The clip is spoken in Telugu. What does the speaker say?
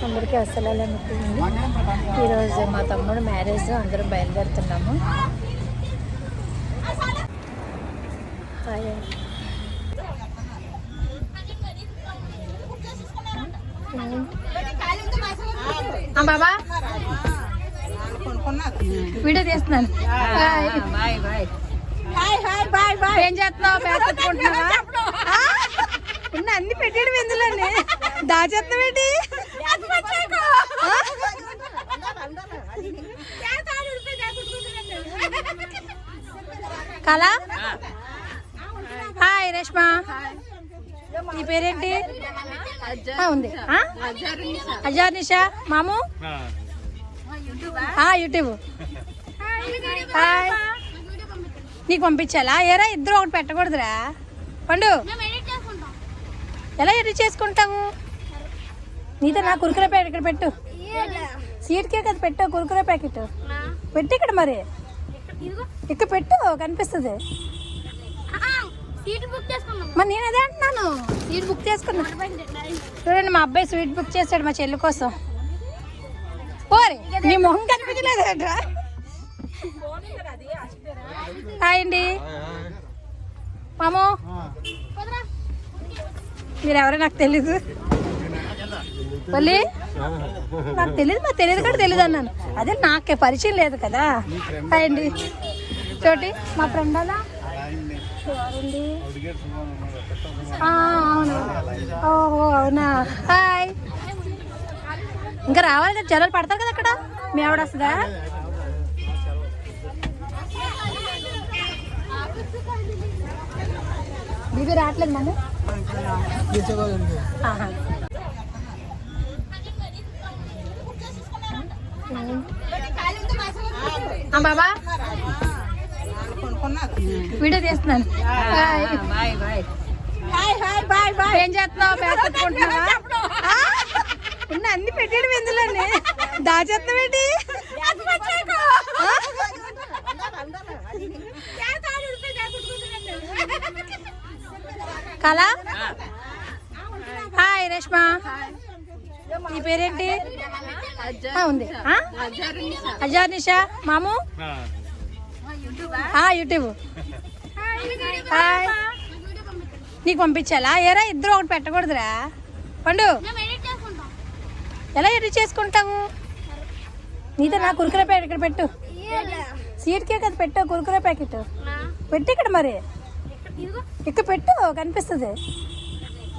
అందరికీ అస్సలాము అలైకుం. ఈరోజు మా తమ్ముడు మ్యారేజ్, అందరం బయలుదేరుతున్నాము. బాబా వీడియో తీస్తున్నాను. ఏం చేస్తున్నావు? అన్ని పెట్టాడు ఇందులోనే దాచేస్తున్నావు ఏంటి? కళా, హాయ్ రేష్మా, నీ పేరేంటి? ఉంది అజార్ నిషా. మాము యూట్యూబ్. హాయ్, నీకు పంపించాలా? ఏరా ఇద్దరు ఒకటి పెట్టకూడదురా పండు. ఎలా ఎడిట్ చేసుకుంటావు? నీతో నా కురుకురే ప్యాకెట్ ఇక్కడ పెట్టు. సీట్ కేక్ అది పెట్టు, కురుకురే ప్యాకెట్ పెట్టి ఇక్కడ. మరి ఇక్కడ పెట్టు, కనిపిస్తుంది. మరి నేను అదే అంటున్నాను, సీట్ బుక్ చేసుకున్నా. చూడండి, మా అబ్బాయి స్వీట్ బుక్ చేశాడు మా చెల్లి కోసం. పోరే, నీ మొహం కనిపించలేదు. హాయ్ అండి మామూ. మీరెవరో నాకు తెలీదు. మళ్ళీ నాకు తెలియదు, మాకు తెలియదు కూడా తెలియదు అన్నాను. అదే నాకే పరిచయం లేదు కదా. హాయ్ అండి. చోటి మా ఫ్రెండ్ అలా. అవును, ఓహో అవునా. హాయ్. ఇంకా రావాలి కదా, జనాలు పడతారు కదా అక్కడ. మీ ఆవిడ వస్తుందా? బీబీ రావట్లేదు మనం. బాబా వీడియో తీస్తున్నాను. ఏం చేస్తున్నావు? అన్ని పెట్టాడు ఇందులోనే దాచేస్తున్నావు ఏంటి? కళా, హాయ్ రేష్మా, నీ పేరేంటి? ఉంది అజార్ నిషా. మాము యూట్యూబ్. హాయ్, నీకు పంపించాలా? ఏరా ఇద్దరు ఒకటి పెట్టకూడదురా పండు. ఎలా ఎడిట్ చేసుకుంటావు? నీతో నా కురుకురే ప్యాకెట్ ఇక్కడ పెట్టు. సీట్ కేక్ అది పెట్టు, కురుకురే ప్యాకెట్ పెట్టి ఇక్కడ. మరి ఇక్కడ పెట్టు, కనిపిస్తుంది.